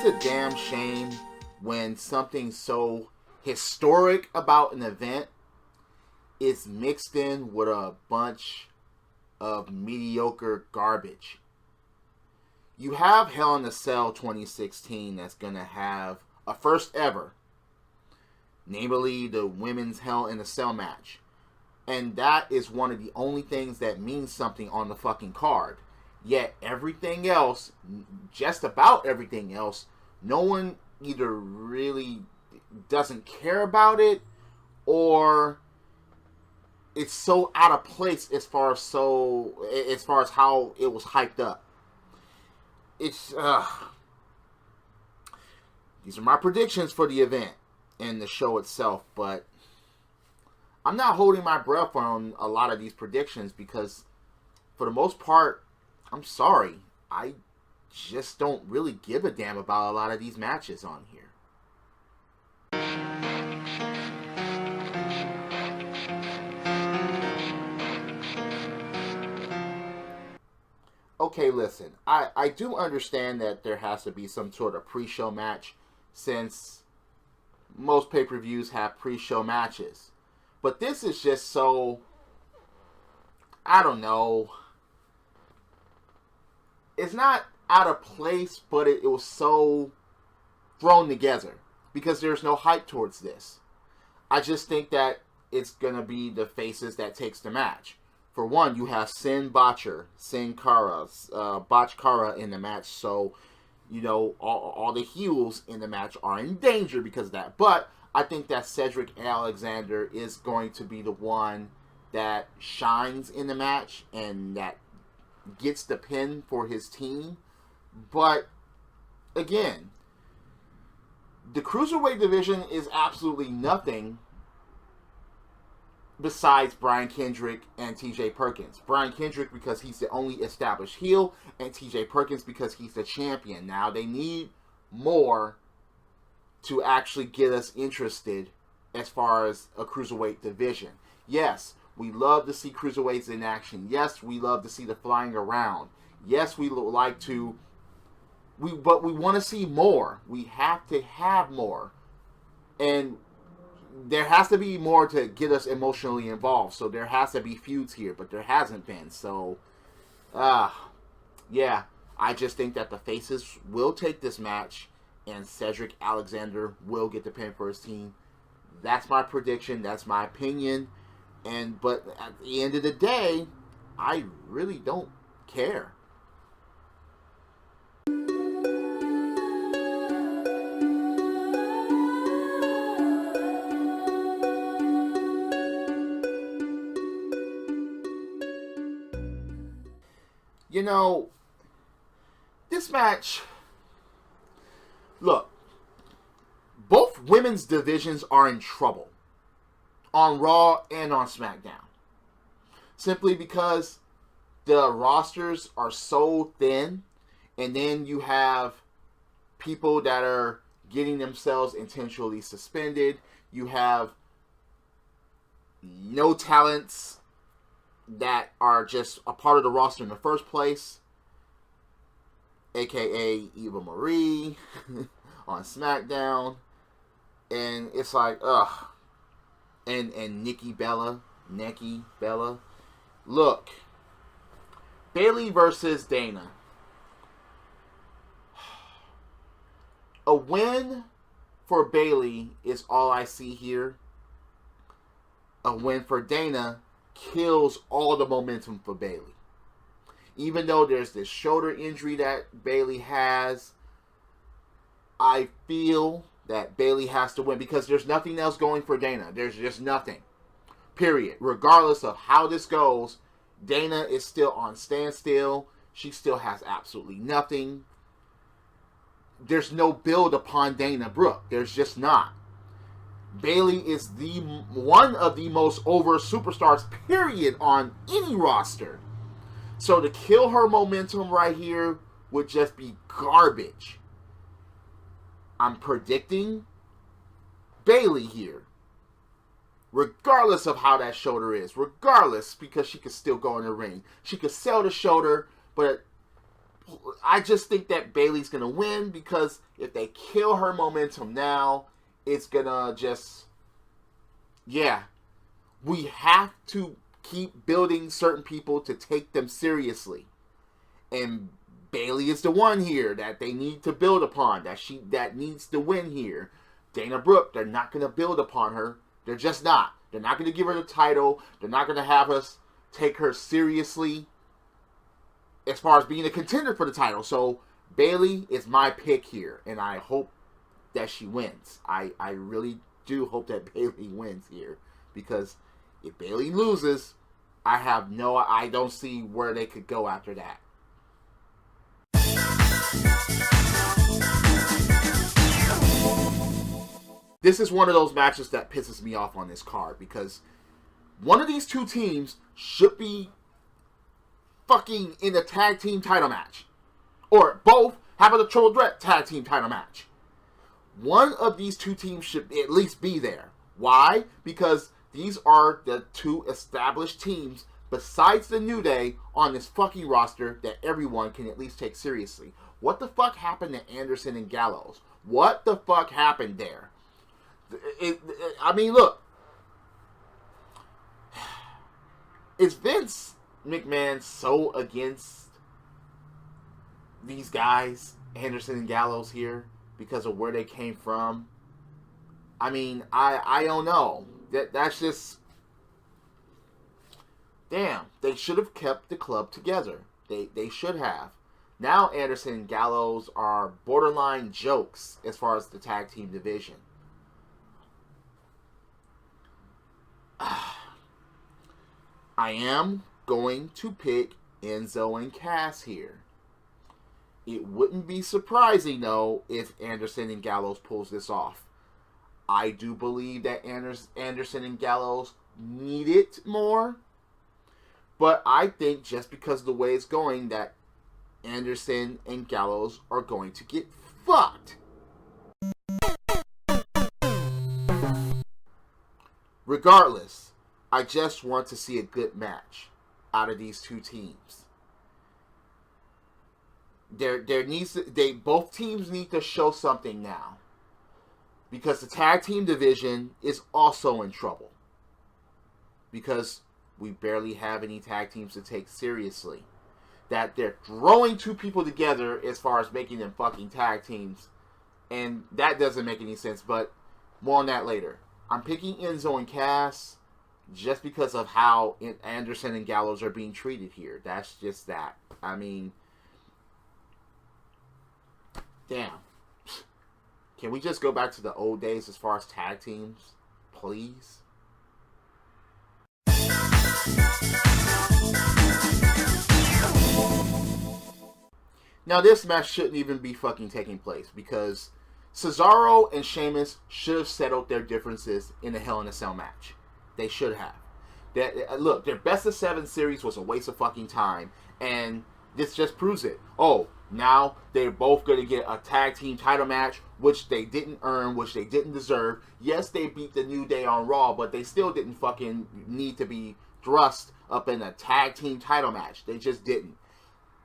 it's a damn shame when something so historic about an event is mixed in with a bunch of mediocre garbage. You have Hell in a Cell 2016 that's going to have a first ever, namely the women's Hell in a Cell match. And that is one of the only things that means something on the fucking card. Yet everything else, just about everything else, no one either really doesn't care about it or it's so out of place as far as how it was hyped up. It's these are my predictions for the event and the show itself, but I'm not holding my breath on a lot of these predictions because for the most part, I'm sorry, I just don't really give a damn about a lot of these matches on here. Okay, listen, I do understand that there has to be some sort of pre-show match since most pay-per-views have pre-show matches. But this is just so, I don't know, it's not out of place, but it was so thrown together because there's no hype towards this. I just think that it's going to be the faces that takes the match. For one, you have Sin Cara in the match, so, you know, all the heels in the match are in danger because of that. But I think that Cedric Alexander is going to be the one that shines in the match and that gets the pin for his team. But again, the Cruiserweight division is absolutely nothing besides Brian Kendrick and TJ Perkins. Brian Kendrick because he's the only established heel, and TJ Perkins because he's the champion. Now they need more to actually get us interested as far as a Cruiserweight division. Yes, we love to see Cruiserweights in action. Yes, we love to see the flying around. Yes, we like to, but we want to see more. We have to have more. And there has to be more to get us emotionally involved. So there has to be feuds here, but there hasn't been. So, yeah, I just think that the faces will take this match and Cedric Alexander will get the pin for his team. That's my prediction. That's my opinion. But at the end of the day, I really don't care. You know, this match, look, both women's divisions are in trouble on Raw and on SmackDown. Simply because the rosters are so thin, and then you have people that are getting themselves intentionally suspended. You have no talents that are just a part of the roster in the first place, aka Eva Marie on SmackDown, and it's like, ugh. And Nikki Bella. Look, Bayley versus Dana. A win for Bayley is all I see here. A win for Dana kills all the momentum for Bayley. Even though there's this shoulder injury that Bayley has, I feel that Bayley has to win because there's nothing else going for Dana. There's just nothing. Period. Regardless of how this goes, Dana is still on standstill. She still has absolutely nothing. There's no build upon Dana Brooke. There's just not. Bayley is one of the most over superstars, period, on any roster. So to kill her momentum right here would just be garbage. I'm predicting Bayley here. Regardless of how that shoulder is. Regardless, because she could still go in the ring. She could sell the shoulder, but I just think that Bayley's going to win because if they kill her momentum now, it's going to just... Yeah. We have to keep building certain people to take them seriously. And Bayley is the one here that they need to build upon. That needs to win here. Dana Brooke, they're not going to build upon her. They're just not. They're not going to give her the title. They're not going to have us take her seriously as far as being a contender for the title. So Bayley is my pick here, and I hope that she wins. I really do hope that Bayley wins here, because if Bayley loses, I don't see where they could go after that. This is one of those matches that pisses me off on this card, because one of these two teams should be fucking in a tag team title match. Or both have a triple threat tag team title match. One of these two teams should at least be there. Why? Because these are the two established teams besides the New Day on this fucking roster that everyone can at least take seriously. What the fuck happened to Anderson and Gallows? What the fuck happened there? I mean, look. Is Vince McMahon so against these guys, Anderson and Gallows here, because of where they came from? I mean, I don't know. That's just... Damn, they should have kept the club together. They should have. Now Anderson and Gallows are borderline jokes as far as the tag team division. I am going to pick Enzo and Cass here. It wouldn't be surprising, though, if Anderson and Gallows pulls this off. I do believe that Anderson and Gallows need it more. But I think just because of the way it's going, that Anderson and Gallows are going to get fucked. Regardless, I just want to see a good match out of these two teams. Both teams need to show something now, because the tag team division is also in trouble, because we barely have any tag teams to take seriously. That they're throwing two people together as far as making them fucking tag teams, and that doesn't make any sense, but more on that later. I'm picking Enzo and Cass just because of how Anderson and Gallows are being treated here. That's just that. I mean, damn. Can we just go back to the old days as far as tag teams, please? Now, this match shouldn't even be fucking taking place, because Cesaro and Sheamus should have settled their differences in the Hell in a Cell match. They should have. Look, their best of 7 series was a waste of fucking time, and this just proves it. Oh, now they're both going to get a tag team title match, which they didn't earn, which they didn't deserve. Yes, they beat the New Day on Raw, but they still didn't fucking need to be thrust up in a tag team title match. They just didn't.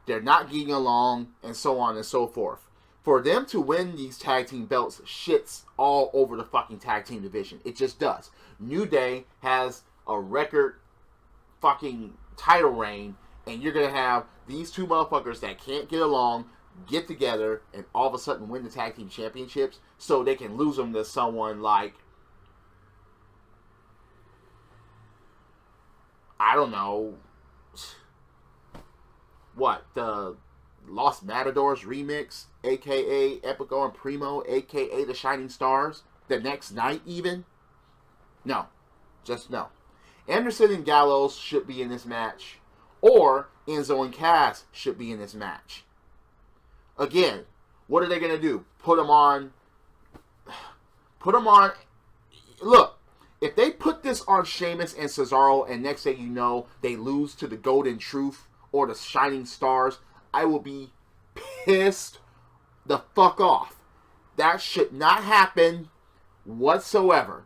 They're not getting along, and so on and so forth. For them to win these tag team belts shits all over the fucking tag team division. It just does. New Day has a record fucking title reign, and you're going to have these two motherfuckers that can't get along get together and all of a sudden win the tag team championships so they can lose them to someone like, I don't know, what, the Lost Matadors remix, aka Epico and Primo, aka the Shining Stars, the next night even? No. Just no. Anderson and Gallows should be in this match, or Enzo and Cass should be in this match. Again, what are they going to do? Put them on... Look, if they put this on Sheamus and Cesaro, and next thing you know, they lose to the Golden Truth or the Shining Stars, I will be pissed the fuck off. That should not happen whatsoever.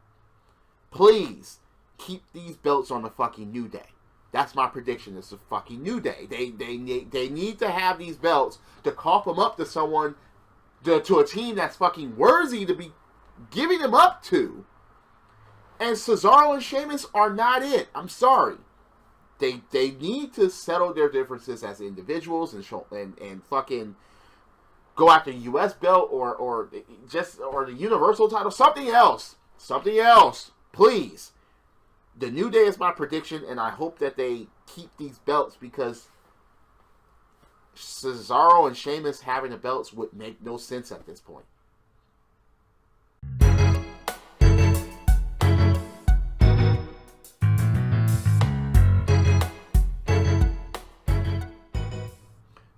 Please, keep these belts on the fucking New Day. That's my prediction. It's a fucking New Day. They need to have these belts to cough them up to someone, to a team that's fucking worthy to be giving them up to. And Cesaro and Sheamus are not it. I'm sorry. They need to settle their differences as individuals and fucking go after the U.S. belt or the Universal title. Something else. Something else. Please. The New Day is my prediction, and I hope that they keep these belts because Cesaro and Sheamus having the belts would make no sense at this point.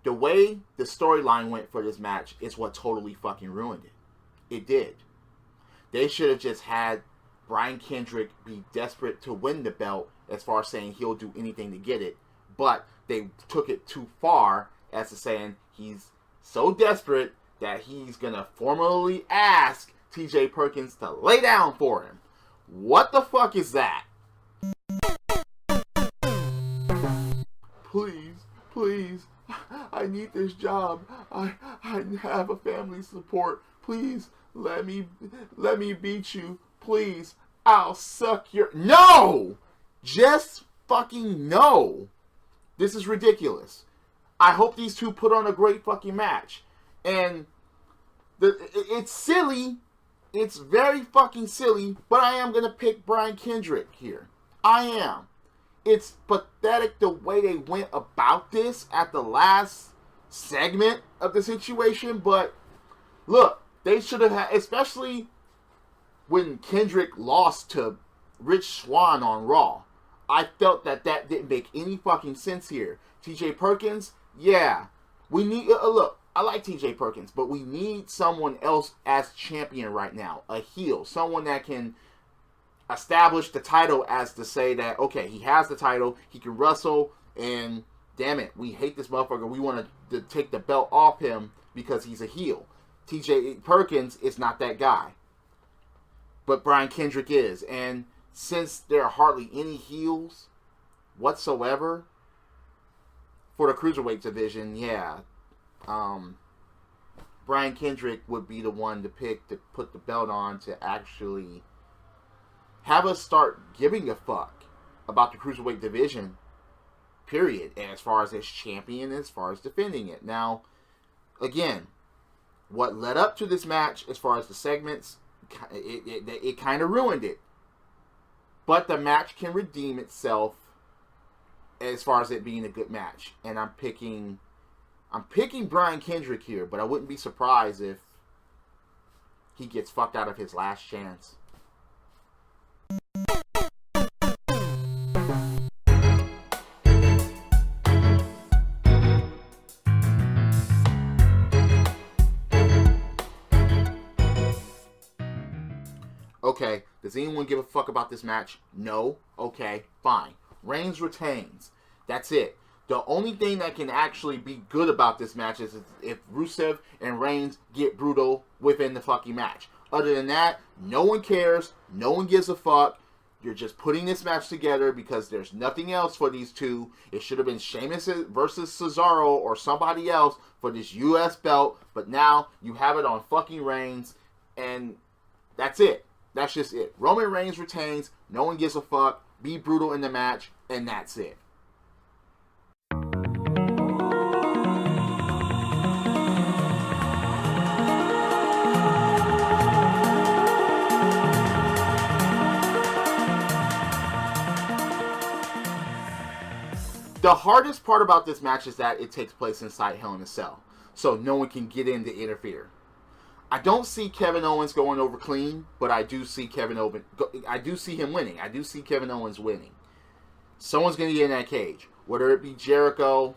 The way the storyline went for this match is what totally fucking ruined it. It did. They should have just had Brian Kendrick be desperate to win the belt as far as saying he'll do anything to get it. But they took it too far as to saying he's so desperate that he's going to formally ask TJ Perkins to lay down for him. What the fuck is that? Please, I need this job. I have a family support. Please, let me beat you. Please, I'll suck your... No! Just fucking no. This is ridiculous. I hope these two put on a great fucking match. And it's silly. It's very fucking silly. But I am going to pick Brian Kendrick here. I am. It's pathetic the way they went about this at the last segment of the situation. But look, they should have had... Especially when Kendrick lost to Rich Swann on Raw. I felt that didn't make any fucking sense here. TJ Perkins, yeah. We need... look, I like TJ Perkins, but we need someone else as champion right now. A heel. Someone that can establish the title as to say that, okay, he has the title, he can wrestle, and damn it, we hate this motherfucker. We want to take the belt off him because he's a heel. TJ Perkins is not that guy. But Brian Kendrick is. And since there are hardly any heels whatsoever for the Cruiserweight division, yeah. Brian Kendrick would be the one to pick to put the belt on to actually have us start giving a fuck about the Cruiserweight division, period. And as far as its champion, as far as defending it. Now, again, what led up to this match as far as the segments, it kind of ruined it. But the match can redeem itself as far as it being a good match. And I'm picking Brian Kendrick here, but I wouldn't be surprised if he gets fucked out of his last chance. Okay, does anyone give a fuck about this match? No? Okay, fine. Reigns retains. That's it. The only thing that can actually be good about this match is if Rusev and Reigns get brutal within the fucking match. Other than that, no one cares. No one gives a fuck. You're just putting this match together because there's nothing else for these two. It should have been Sheamus versus Cesaro or somebody else for this U.S. belt. But now you have it on fucking Reigns. And that's it. That's just it. Roman Reigns retains. No one gives a fuck. Be brutal in the match. And that's it. The hardest part about this match is that it takes place inside Hell in a Cell. So no one can get in to interfere. I don't see Kevin Owens going over clean, but I do see I do see him winning. I do see Kevin Owens winning. Someone's going to get in that cage. Whether it be Jericho,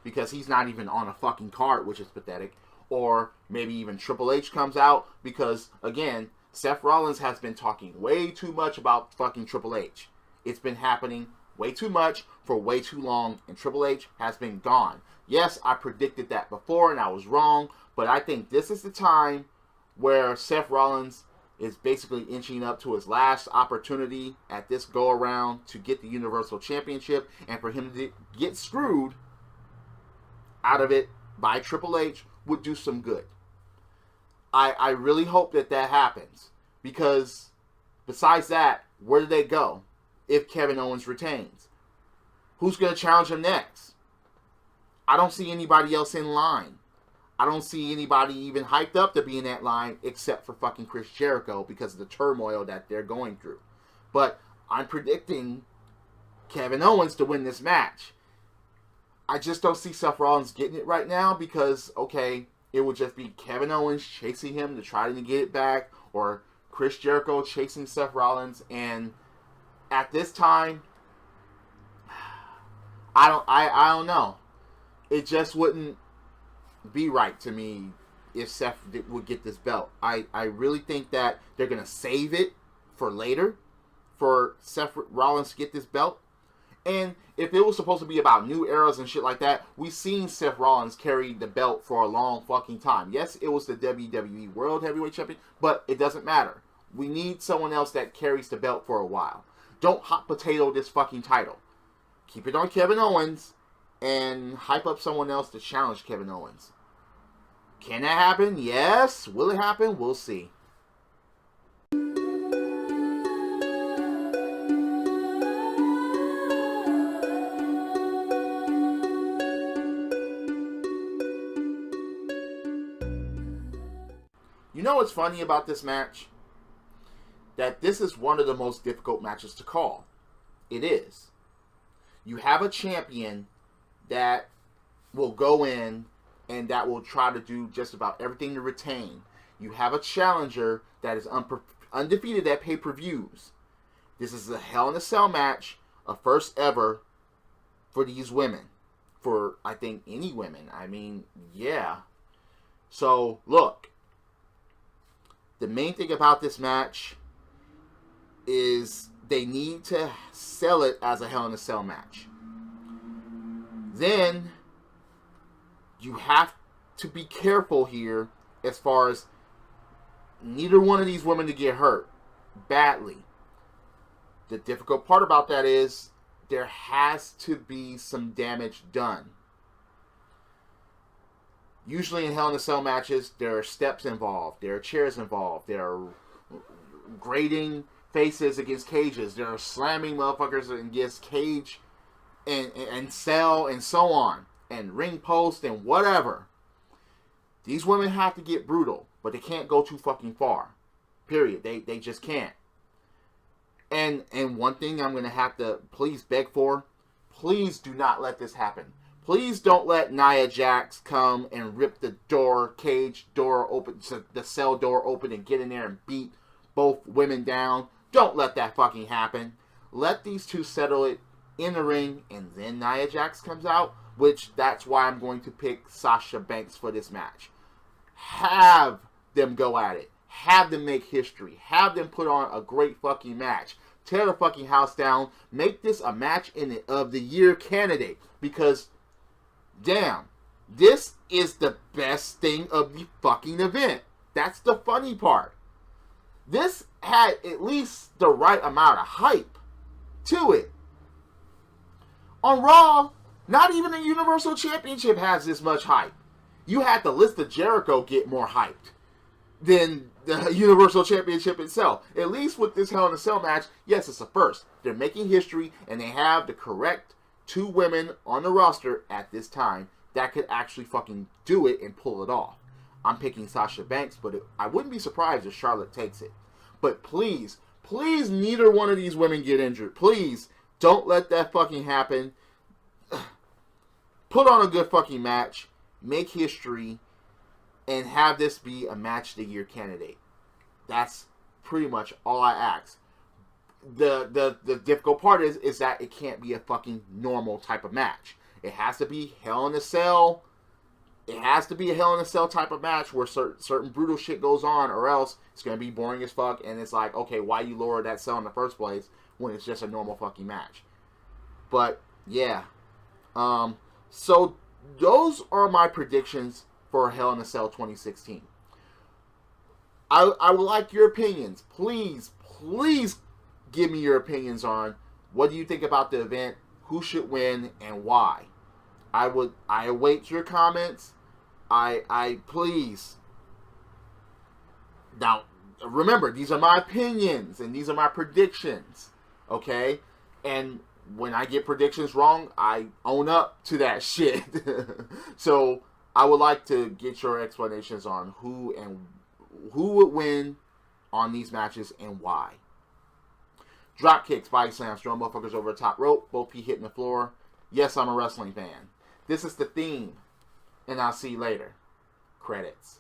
because he's not even on a fucking card, which is pathetic. Or maybe even Triple H comes out, because, again, Seth Rollins has been talking way too much about fucking Triple H. It's been happening way too much for way too long, and Triple H has been gone. Yes, I predicted that before, and I was wrong, but I think this is the time where Seth Rollins is basically inching up to his last opportunity at this go-around to get the Universal Championship, and for him to get screwed out of it by Triple H would do some good. I really hope that happens, because besides that, where do they go if Kevin Owens retains? Who's going to challenge him next? I don't see anybody else in line. I don't see anybody even hyped up to be in that line except for fucking Chris Jericho because of the turmoil that they're going through. But I'm predicting Kevin Owens to win this match. I just don't see Seth Rollins getting it right now because, okay, it would just be Kevin Owens chasing him to try to get it back, or Chris Jericho chasing Seth Rollins, and at this time, I don't know. It just wouldn't be right to me if Seth would get this belt. I really think that they're going to save it for later for Seth Rollins to get this belt. And if it was supposed to be about new eras and shit like that, we've seen Seth Rollins carry the belt for a long fucking time. Yes, it was the WWE World Heavyweight Champion, but it doesn't matter. We need someone else that carries the belt for a while. Don't hot potato this fucking title. Keep it on Kevin Owens and hype up someone else to challenge Kevin Owens. Can that happen? Yes. Will it happen? We'll see. You know what's funny about this match? That this is one of the most difficult matches to call. It is. You have a champion that will go in and that will try to do just about everything to retain. You have a challenger that is undefeated at pay-per-views. This is a Hell in a Cell match, a first ever for these women. For, I think, any women. I mean, yeah. So, look. The main thing about this match is they need to sell it as a Hell in a Cell match. Then you have to be careful here as far as neither one of these women to get hurt badly. The difficult part about that is there has to be some damage done. Usually in Hell in a Cell matches, there are steps involved. There are chairs involved. There are grating faces against cages. There are slamming motherfuckers against cage and cell and so on. And ring post and whatever. These women have to get brutal. But they can't go too fucking far. Period. They just can't. And one thing I'm going to have to please beg for. Please do not let this happen. Please don't let Nia Jax come and rip the cage door open, the cell door open and get in there and beat both women down. Don't let that fucking happen. Let these two settle it in the ring and then Nia Jax comes out, which that's why I'm going to pick Sasha Banks for this match. Have them go at it. Have them make history. Have them put on a great fucking match. Tear the fucking house down. Make this a match of the year candidate. Because damn, this is the best thing of the fucking event. That's the funny part. This had at least the right amount of hype to it. On Raw, not even the Universal Championship has this much hype. You had the list of Jericho get more hyped than the Universal Championship itself. At least with this Hell in a Cell match, yes, it's a first. They're making history, and they have the correct two women on the roster at this time that could actually fucking do it and pull it off. I'm picking Sasha Banks, but I wouldn't be surprised if Charlotte takes it. But please, please, neither one of these women get injured. Please, don't let that fucking happen. Put on a good fucking match, make history, and have this be a match of the year candidate. That's pretty much all I ask. The difficult part is that it can't be a fucking normal type of match. It has to be Hell in a Cell. It has to be a Hell in a Cell type of match where certain brutal shit goes on, or else it's going to be boring as fuck, and it's like, okay, why you lower that cell in the first place when it's just a normal fucking match? But, yeah. So, those are my predictions for Hell in a Cell 2016. I would like your opinions. Please, please give me your opinions on what do you think about the event, who should win, and why. I await your comments. I please. Now, remember, these are my opinions and these are my predictions. Okay? And when I get predictions wrong, I own up to that shit. So I would like to get your explanations on who would win on these matches and why. Drop kicks, body slams, throwing motherfuckers over the top rope, both feet hitting the floor. Yes, I'm a wrestling fan. This is the theme, and I'll see you later. Credits.